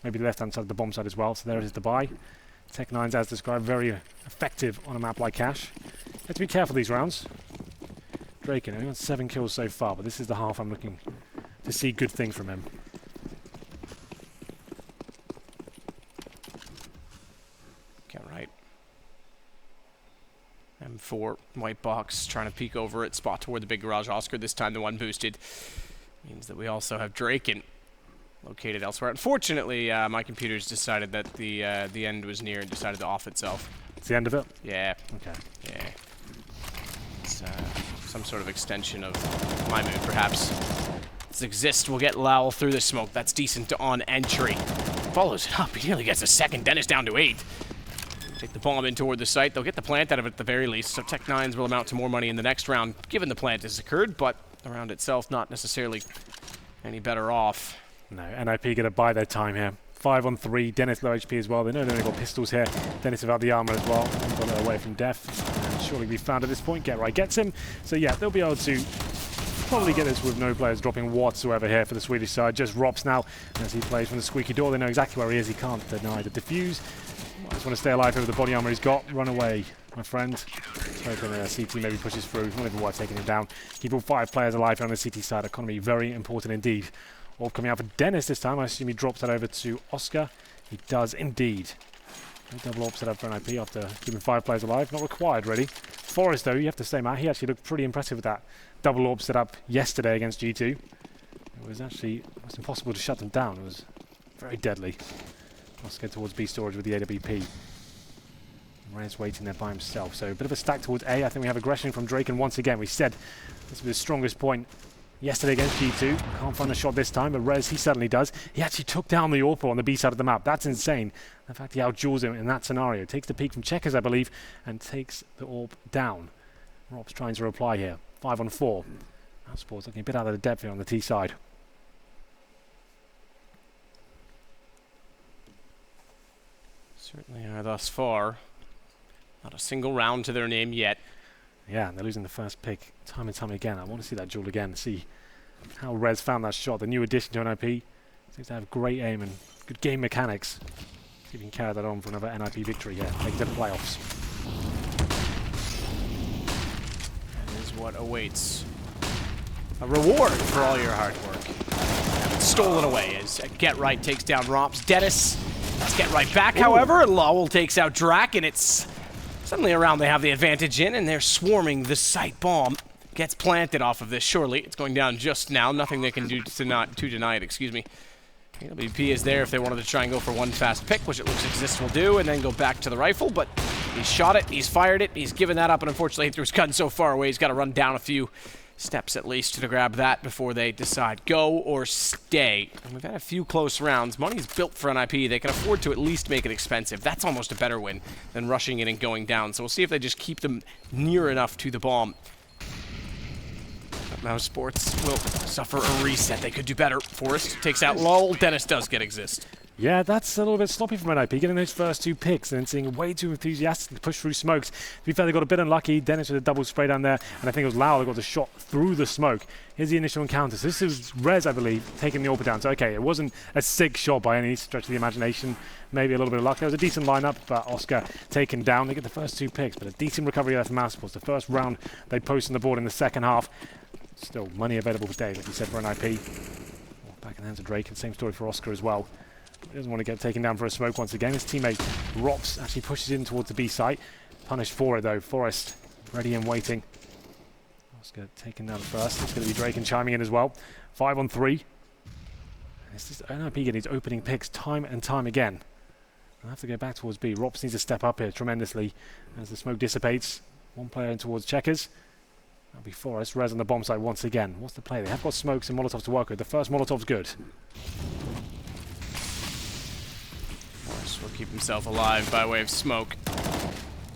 S2: maybe the left hand side of the bomb side as well. So there it is, the buy. Tech 9s, as described, very effective on a map like Cash. Have to be careful these rounds. Draken only got 7 kills so far, but this is the half I'm looking to see good things from him.
S1: Right. M4, white box, trying to peek over it, spot toward the big garage. Oscar, this time the one boosted. Means that we also have Draken located elsewhere. Unfortunately, my computer's decided that the end was near and decided to off itself.
S2: It's the end of it?
S1: Yeah.
S2: Okay.
S1: Yeah. It's some sort of extension of my mood, perhaps. This Exist will get Lowell through the smoke. That's decent on entry. Follows it up. He nearly gets a second. Dennis down to 8. Take the bomb in toward the site. They'll get the plant out of it at the very least, so Tech 9s will amount to more money in the next round, given the plant has occurred, but the round itself not necessarily any better off.
S2: No, NIP going to buy their time here. 5 on 3, Dennis low HP as well. They know they've only got pistols here. Dennis without the armor as well. Got it away from death. And surely be found at this point. Get right gets him. So yeah, they'll be able to probably get this with no players dropping whatsoever here for the Swedish side. Just Rops now as he plays from the squeaky door. They know exactly where he is. He can't deny the defuse. Just want to stay alive here with the body armor he's got. Run away, my friend. Hoping CT maybe pushes through. Not even worth taking him down. Keep all 5 players alive here on the CT side. Economy very important indeed. Orb coming out for Dennis this time. I assume he drops that over to Oscar. He does indeed. No double orb set up for NIP after keeping 5 players alive. Not required, really. Forrest, though, you have to say, Matt, he actually looked pretty impressive with that double orb set up yesterday against G2. It was actually almost impossible to shut them down. It was very deadly. Oscar towards B storage with the AWP. Rez waiting there by himself. So a bit of a stack towards A. I think we have aggression from Drake, and once again, we said this was his strongest point yesterday against G2. Can't find a shot this time, but Rez, he certainly does. He actually took down the Orpo on the B side of the map. That's insane. In fact, he outduels him in that scenario. Takes the peek from Checkers, I believe, and takes the Orb down. Rob's trying to reply here. 5 on 4. Mousesports looking a bit out of the depth here on the T side.
S1: Certainly are thus far. Not a single round to their name yet.
S2: Yeah, and they're losing the first pick time and time again. I want to see that duel again, see how Rez found that shot. The new addition to NIP seems to have great aim and good game mechanics. See if he can carry that on for another NIP victory here, take it to the playoffs.
S1: That is what awaits. A reward for all your hard work. And it's stolen away as Get Right takes down Rops. Dennis, let's get right back, however. Lowell takes out Drac, and it's suddenly around they have the advantage in, and they're swarming the site. Bomb gets planted off of this. Surely it's going down just now. Nothing they can do to deny it, excuse me. AWP is there if they wanted to try and go for one fast pick, which it looks Exist will do, and then go back to the rifle, but he's shot it, he's fired it, he's given that up, and unfortunately he threw his gun so far away, he's got to run down a few steps at least to grab that before they decide go or stay. And we've had a few close rounds. Money's built for NIP. They can afford to at least make it expensive. That's almost a better win than rushing in and going down. So we'll see if they just keep them near enough to the bomb. But Mousesports will suffer a reset. They could do better. Forrest takes out Lowell. Dennis does get Exist.
S2: Yeah, that's a little bit sloppy from NIP, getting those first 2 picks and then seeing way too enthusiastic to push through smokes. To be fair, they got a bit unlucky. Dennis with a double spray down there, and I think it was Lau that got the shot through the smoke. Here's the initial encounter. So this is Rez, I believe, taking the AWP down. So, okay, it wasn't a sick shot by any stretch of the imagination. Maybe a little bit of luck. There was a decent lineup, but Oscar taken down. They get the first 2 picks, but a decent recovery there from Mousesports. The first round they post on the board in the second half. Still money available for Dave, like you said, for NIP. Back in the hands of Drake, and same story for Oscar as well. He doesn't want to get taken down for a smoke once again. His teammate Rops actually pushes in towards the B site. Punished for it though. Forrest ready and waiting. Oscar taken down first. It's going to be Drake and chiming in as well. 5 on 3. It's just NIP getting his opening picks time and time again. I'll have to go back towards B. Rops needs to step up here tremendously as the smoke dissipates. One player in towards checkers. That'll be Forrest. Rez on the bomb site once again. What's the play? They have got smokes and Molotovs to work with. The first Molotov's good.
S1: Forrest will keep himself alive by way of smoke.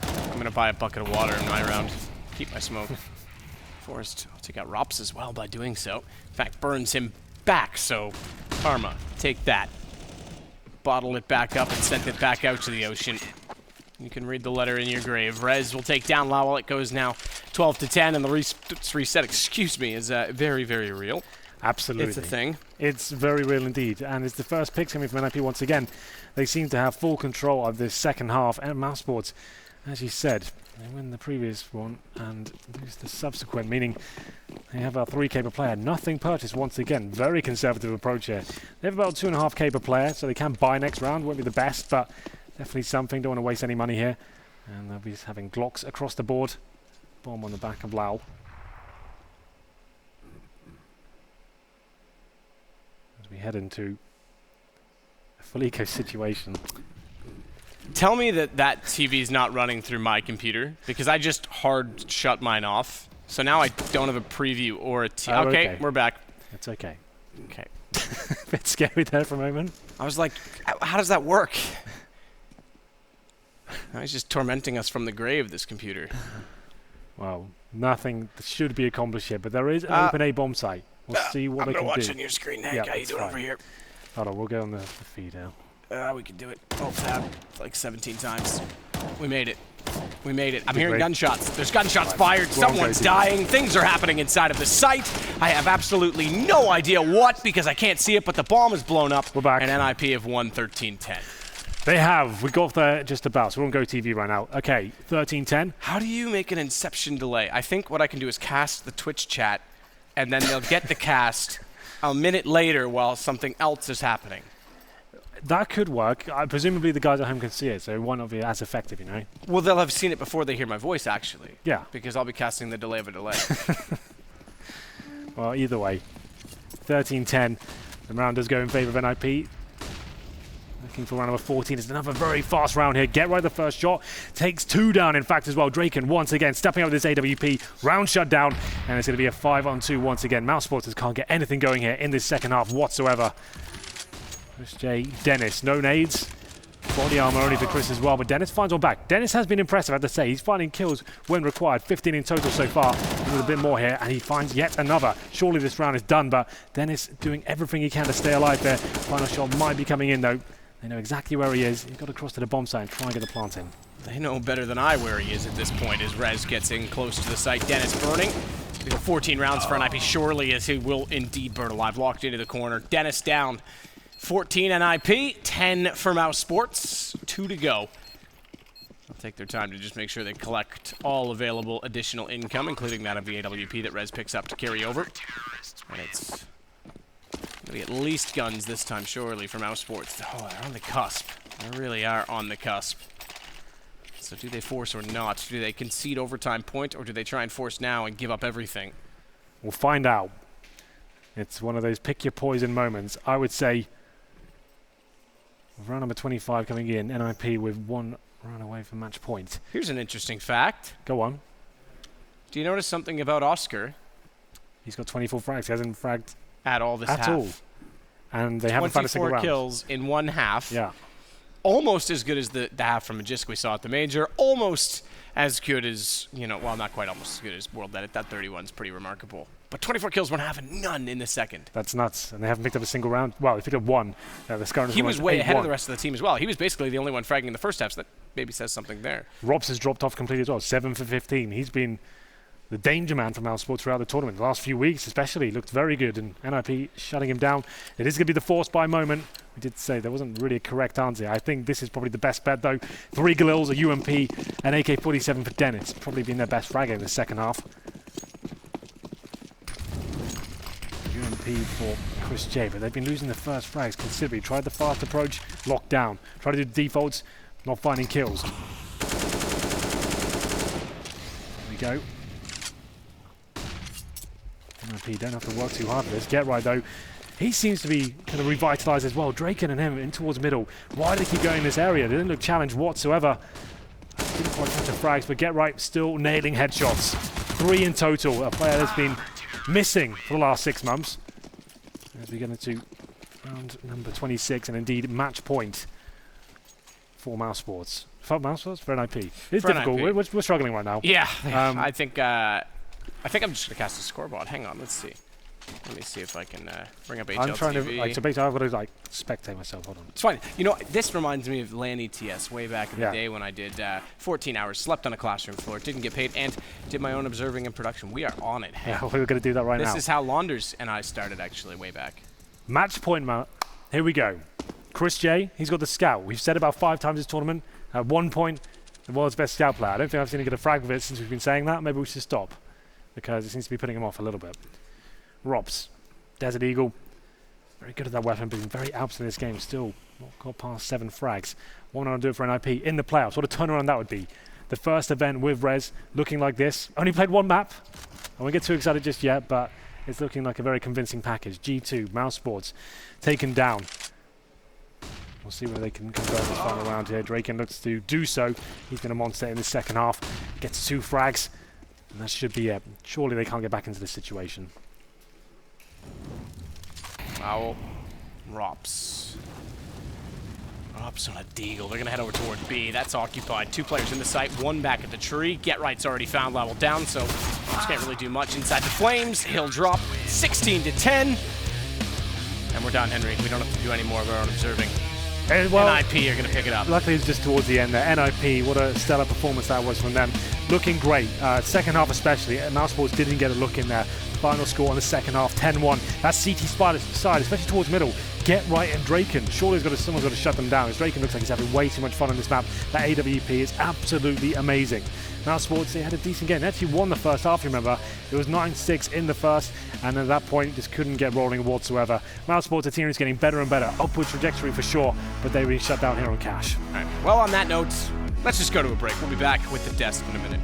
S1: I'm going to buy a bucket of water in my round. Keep my smoke. Forrest will take out Rops as well by doing so. In fact, burns him back, so karma, take that. Bottle it back up and send it back out to the ocean. You can read the letter in your grave. Rez will take down Lowell. It goes now 12-10, and the reset, excuse me, is very, very real.
S2: Absolutely.
S1: It's a thing.
S2: It's very real indeed, and it's the first picks coming from NIP once again. They seem to have full control of this second half, and Mousesports, as you said, they win the previous one and lose the subsequent, meaning they have a 3k per player. Nothing purchased once again. Very conservative approach here. They have about 2.5k per player, so they can buy next round. Won't be the best, but definitely something. Don't want to waste any money here. And they'll be having Glocks across the board. Bomb on the back of Lau. As we head into a full eco situation.
S1: Tell me that that TV is not running through my computer, because I just hard shut mine off. So now I don't have a preview or a TV.
S2: Oh,
S1: okay, we're back.
S2: It's okay.
S1: Okay.
S2: Bit scary there for a moment.
S1: I was like, how does that work? Now he's just tormenting us from the grave, this computer.
S2: Well, nothing should be accomplished here, but there is an open A bomb site. We'll see what they can do.
S1: I'm watching your screen, Hank. How you doing over here?
S2: Hold on, we'll go on the feed now.
S1: We can do it. Alt tab like 17 times. We made it. We made it. I'm hearing gunshots. There's gunshots fired. Someone's dying. Things are happening inside of the site. I have absolutely no idea what, because I can't see it, but the bomb is blown up.
S2: We're back.
S1: And NIP have won 13-10.
S2: They have. We got there just about, so we're on Go TV right now. Okay, 13-10.
S1: How do you make an inception delay? I think what I can do is cast the Twitch chat, and then they'll get the cast a minute later while something else is happening.
S2: That could work. Presumably the guys at home can see it, so it won't not be as effective, you know?
S1: Well, they'll have seen it before they hear my voice, actually.
S2: Yeah.
S1: Because I'll be casting the delay of a delay.
S2: Well, either way. 13-10. The round does go in favour of NIP. Looking for round number 14. It's another very fast round here. Get right the first shot. Takes 2 down, in fact, as well. Draken once again stepping up with this AWP. Round shut down. And it's going to be a 5-on-2 once again. Mousesports can't get anything going here in this second half whatsoever. Chris J. Dennis, no nades. Body armor only to Chris as well, but Dennis finds one back. Dennis has been impressive, I have to say. He's finding kills when required. 15 in total so far. With a bit more here, and he finds yet another. Surely this round is done, but Dennis doing everything he can to stay alive there. Final shot might be coming in, though. They know exactly where he is. He's got to cross to the bomb site and try and get the plant in.
S1: They know better than I where he is at this point as Rez gets in close to the site. Dennis burning. 14 rounds for NIP. Surely as he will indeed burn alive. Locked into the corner. Dennis down. 14 NIP, 10 for Mousesports, 2 to go. They'll take their time to just make sure they collect all available additional income, including that of the AWP that Rez picks up to carry over. And it's going to be at least guns this time, surely, for Mousesports. Oh, they're on the cusp. They really are on the cusp. So do they force or not? Do they concede overtime point, or do they try and force now and give up everything?
S2: We'll find out. It's one of those pick your poison moments. I would say round number 25 coming in, NIP with 1 run away from match point.
S1: Here's an interesting fact.
S2: Go on.
S1: Do you notice something about Oscar?
S2: He's got 24 frags. He hasn't fragged
S1: at all this half.
S2: At all. And they haven't found a single round.
S1: 24 kills in one half.
S2: Yeah.
S1: almost as good as the half from Magisk we saw at the Major, almost as good as, well, not quite almost as good as World Edit. That 31 is pretty remarkable. But 24 kills, 1 half, and none in the second.
S2: That's nuts. And they haven't picked up a single round. Well, they picked up one.
S1: He was way ahead of the rest of the team as well. He was basically the only one fragging in the first half, so that maybe says something there.
S2: Robs has dropped off completely as well. 7 for 15. He's been the danger man for Mousesports throughout the tournament. The last few weeks especially looked very good, and NIP shutting him down. It is going to be the force by moment. We did say there wasn't really a correct answer. I think this is probably the best bet though. 3 Galils, a UMP, and AK-47 for Den. It's probably been their best fragger in the second half. UMP for Chris J, but they've been losing the first frags considerably. Tried the fast approach, locked down. Tried to do defaults, not finding kills. There we go. UMP don't have to work too hard for this. Get right though. He seems to be kind of revitalised as well. Draken and him in towards middle. Why do they keep going in this area? They didn't look challenged whatsoever. Didn't quite catch the frags, but Get Right still nailing headshots. 3 in total. A player that's been missing for the last 6 months. As we get into round number 26, and indeed match point for Mousesports. For Mousesports? For NIP. It's difficult. We're struggling right now.
S1: Yeah. I think I'm just going to cast a scoreboard. Hang on, let's see. Let me see if I can bring up HLTV.
S2: I'm trying to, so basically I've got to spectate myself. Hold on.
S1: It's fine. This reminds me of LAN ETS way back in the day when I did 14 hours, slept on a classroom floor, didn't get paid, and did my own observing and production. We are on it.
S2: Yeah, we're going to do that right now.
S1: This is how Launders and I started actually way back.
S2: Match point, here we go. Chris J, he's got the scout. We've said about 5 times this tournament. At 1 point, the world's best scout player. I don't think I've seen him get a frag with it since we've been saying that. Maybe we should stop, because it seems to be putting him off a little bit. Robs, Desert Eagle, very good at that weapon, but he's very absent in this game. Still not got past 7 frags. What want to do it for NIP in the playoffs? What a turnaround that would be. The first event with Rez looking like this. Only played 1 map. I won't get too excited just yet, but it's looking like a very convincing package. G2, Mousesports, taken down. We'll see whether they can convert this final round here. Draken looks to do so. He's going to monster in the second half. Gets 2 frags, and that should be it. Surely they can't get back into this situation.
S1: Owl. Rops on a deagle. They're going to head over toward B. That's occupied. 2 players in the site, 1 back at the tree. Get Right's already found level down, so Rops can't really do much inside the flames. He'll drop 16 to 10. And we're done, Henry. We don't have to do any more of our own observing. Well, NIP are going to pick it up.
S2: Luckily, it's just towards the end there. NIP, what a stellar performance that was from them. Looking great. Second half especially. Mousesports didn't get a look in there. Final score on the second half, 10-1. That's CT Spider's side, especially towards middle. Get Right and Draken. Surely someone's got to shut them down. As Draken looks like he's having way too much fun on this map. That AWP is absolutely amazing. Mousesports, they had a decent game. They actually won the first half, you remember. It was 9-6 in the first, and at that point, just couldn't get rolling whatsoever. Mousesports, the team is getting better and better. Upward trajectory for sure, but they really shut down here on cash.
S1: All right. Well, on that note, let's just go to a break. We'll be back with the desk in a minute.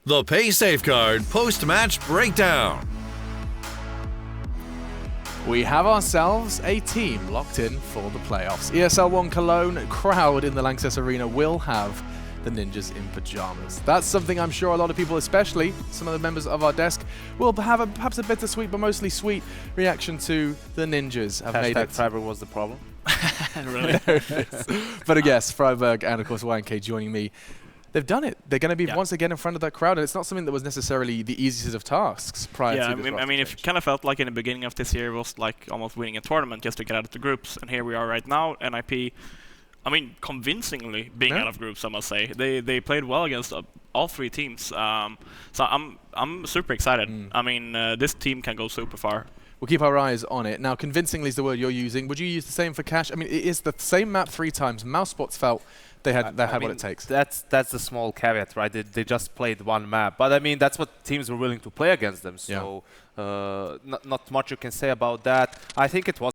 S3: The Pay Safeguard post-match breakdown.
S4: We have ourselves a team locked in for the playoffs. ESL One Cologne crowd in the Lanxess Arena will have the Ninjas in Pyjamas. That's something I'm sure a lot of people, especially some of the members of our desk, will have perhaps a bittersweet but mostly sweet reaction to the Ninjas have made it.
S5: Friberg was the problem.
S4: Really? There it is. But yes, Friberg and of course YNK joining me. They've done it. They're going to be once again in front of that crowd, and it's not something that was necessarily the easiest of tasks prior to this.
S6: I mean, it kind of felt like in the beginning of this year it was like almost winning a tournament just to get out of the groups, and here we are right now. NIP, I mean, convincingly being out of groups, I must say. They played well against all three teams, so I'm super excited. I mean, this team can go super far.
S4: We'll keep our eyes on it. Now, convincingly is the word you're using. Would you use the same for Cash? I mean, it is the same map 3 times. Mousesports felt they had what it takes.
S5: That's the small caveat, right? They just played one map, but I mean that's what teams were willing to play against them. So not much you can say about that. I think it was